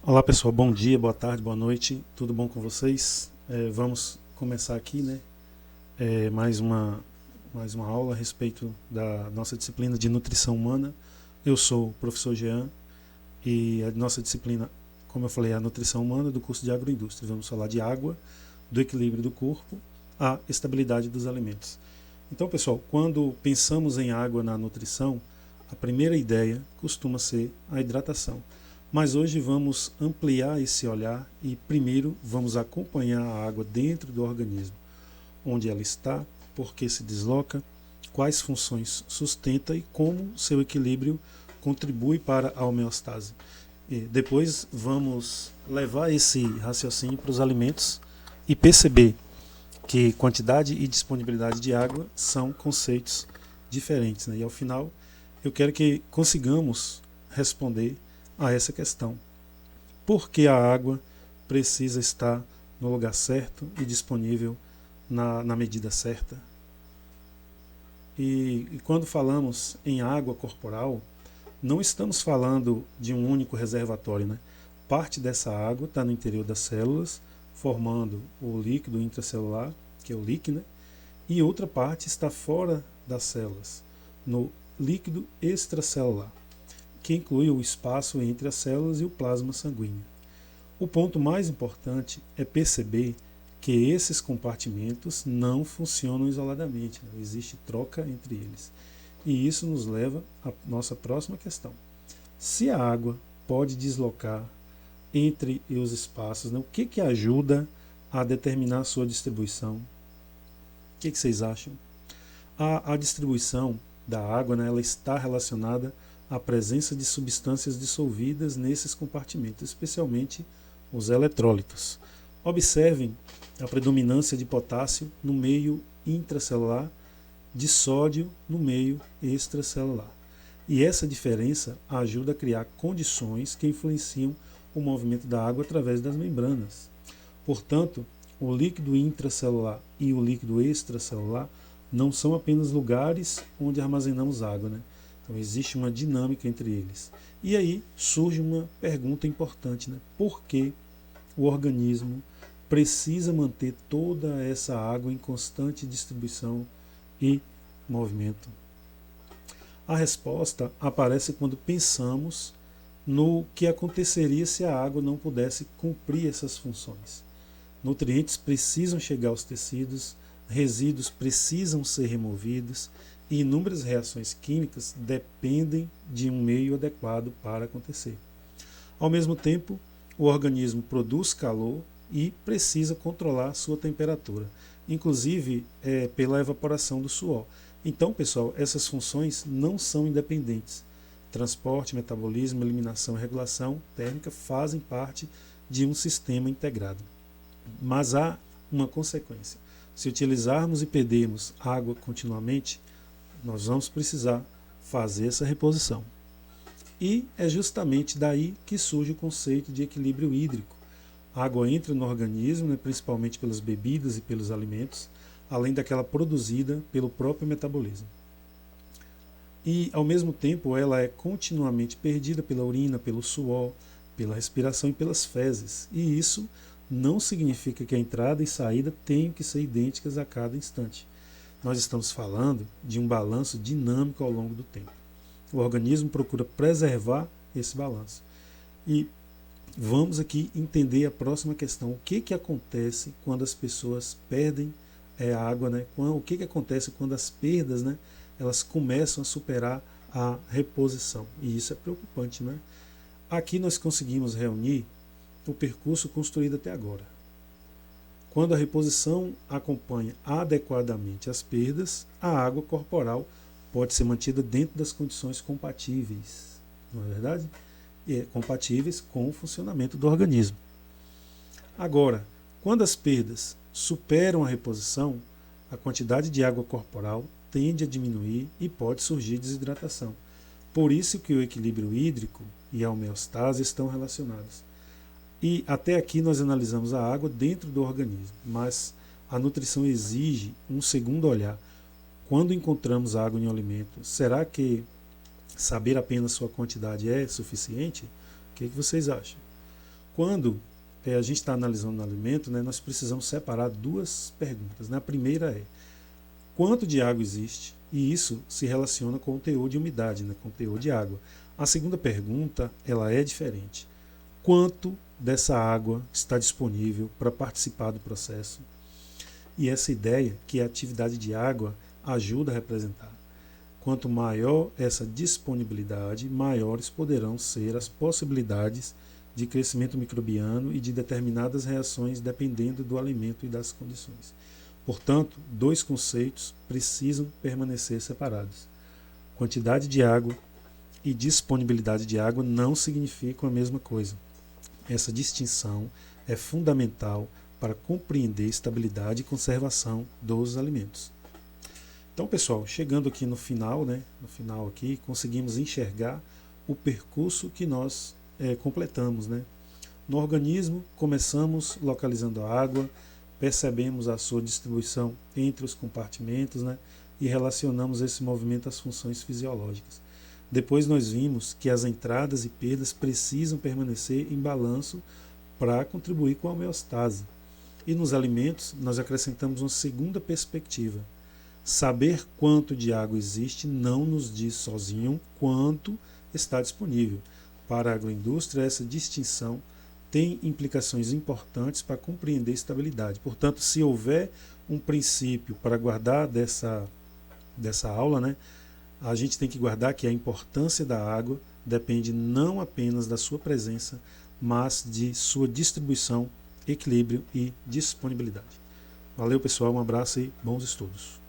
Olá pessoal, bom dia, boa tarde, boa noite, tudo bom com vocês? Vamos começar aqui, né? Mais uma aula a respeito da nossa disciplina de nutrição humana. Eu sou o professor Jean e a nossa disciplina, como eu falei, é a nutrição humana do curso de agroindústria. Vamos falar de água, do equilíbrio do corpo, à estabilidade dos alimentos. Então, pessoal, quando pensamos em água na nutrição, a primeira ideia costuma ser a hidratação. Mas hoje vamos ampliar esse olhar e primeiro vamos acompanhar a água dentro do organismo, onde ela está, por que se desloca, quais funções sustenta e como seu equilíbrio contribui para a homeostase. E depois vamos levar esse raciocínio para os alimentos e perceber que quantidade e disponibilidade de água são conceitos diferentes, né? E ao final eu quero que consigamos responder a essa questão. Por que a água precisa estar no lugar certo e disponível na medida certa? E quando falamos em água corporal, não estamos falando de um único reservatório, né? Parte dessa água está no interior das células, formando o líquido intracelular, que é o líquido, né? E outra parte está fora das células, no líquido extracelular, que inclui o espaço entre as células e o plasma sanguíneo. O ponto mais importante é perceber que esses compartimentos não funcionam isoladamente, não existe troca entre eles. E isso nos leva à nossa próxima questão. Se a água pode deslocar entre os espaços, né, o que ajuda a determinar a sua distribuição? O que vocês acham? A distribuição da água, né, ela está relacionada a presença de substâncias dissolvidas nesses compartimentos, especialmente os eletrólitos. Observem a predominância de potássio no meio intracelular, de sódio no meio extracelular. E essa diferença ajuda a criar condições que influenciam o movimento da água através das membranas. Portanto, o líquido intracelular e o líquido extracelular não são apenas lugares onde armazenamos água, né? Então existe uma dinâmica entre eles. E aí surge uma pergunta importante, né? Por que o organismo precisa manter toda essa água em constante distribuição e movimento? A resposta aparece quando pensamos no que aconteceria se a água não pudesse cumprir essas funções. Nutrientes precisam chegar aos tecidos, resíduos precisam ser removidos, e inúmeras reações químicas dependem de um meio adequado para acontecer. Ao mesmo tempo, o organismo produz calor e precisa controlar sua temperatura, inclusive pela evaporação do suor. Então, pessoal, essas funções não são independentes. Transporte, metabolismo, eliminação e regulação térmica fazem parte de um sistema integrado. Mas há uma consequência. Se utilizarmos e perdermos água continuamente, nós vamos precisar fazer essa reposição. E é justamente daí que surge o conceito de equilíbrio hídrico. A água entra no organismo, né, principalmente pelas bebidas e pelos alimentos, além daquela produzida pelo próprio metabolismo. E, ao mesmo tempo, ela é continuamente perdida pela urina, pelo suor, pela respiração e pelas fezes. E isso não significa que a entrada e saída tenham que ser idênticas a cada instante. Nós estamos falando de um balanço dinâmico ao longo do tempo. O organismo procura preservar esse balanço. E vamos aqui entender a próxima questão. O que acontece quando as pessoas perdem a água, né? O que acontece quando as perdas, né, elas começam a superar a reposição? E isso é preocupante, né? Aqui nós conseguimos reunir o percurso construído até agora. Quando a reposição acompanha adequadamente as perdas, a água corporal pode ser mantida dentro das condições compatíveis, não é verdade? Compatíveis com o funcionamento do organismo. Agora, quando as perdas superam a reposição, a quantidade de água corporal tende a diminuir e pode surgir desidratação. Por isso que o equilíbrio hídrico e a homeostase estão relacionados. E até aqui nós analisamos a água dentro do organismo, mas a nutrição exige um segundo olhar. Quando encontramos água em um alimento, será que saber apenas sua quantidade é suficiente? O que vocês acham? Quando a gente está analisando o alimento, né, nós precisamos separar duas perguntas, né? A primeira é quanto de água existe, e isso se relaciona com o teor de umidade, né, com o teor de água. A segunda pergunta, ela é diferente. Quanto dessa água está disponível para participar do processo? E essa ideia que a atividade de água ajuda a representar. Quanto maior essa disponibilidade, maiores poderão ser as possibilidades de crescimento microbiano e de determinadas reações dependendo do alimento e das condições. Portanto, dois conceitos precisam permanecer separados. Quantidade de água e disponibilidade de água não significam a mesma coisa. Essa distinção é fundamental para compreender estabilidade e conservação dos alimentos. Então, pessoal, chegando aqui no final, né, conseguimos enxergar o percurso que nós completamos, né? No organismo, começamos localizando a água, percebemos a sua distribuição entre os compartimentos, né, e relacionamos esse movimento às funções fisiológicas. Depois nós vimos que as entradas e perdas precisam permanecer em balanço para contribuir com a homeostase. E nos alimentos, nós acrescentamos uma segunda perspectiva. Saber quanto de água existe não nos diz sozinho quanto está disponível. Para a agroindústria, essa distinção tem implicações importantes para compreender estabilidade. Portanto, se houver um princípio para guardar dessa aula, né, a gente tem que guardar que a importância da água depende não apenas da sua presença, mas de sua distribuição, equilíbrio e disponibilidade. Valeu, pessoal, um abraço e bons estudos.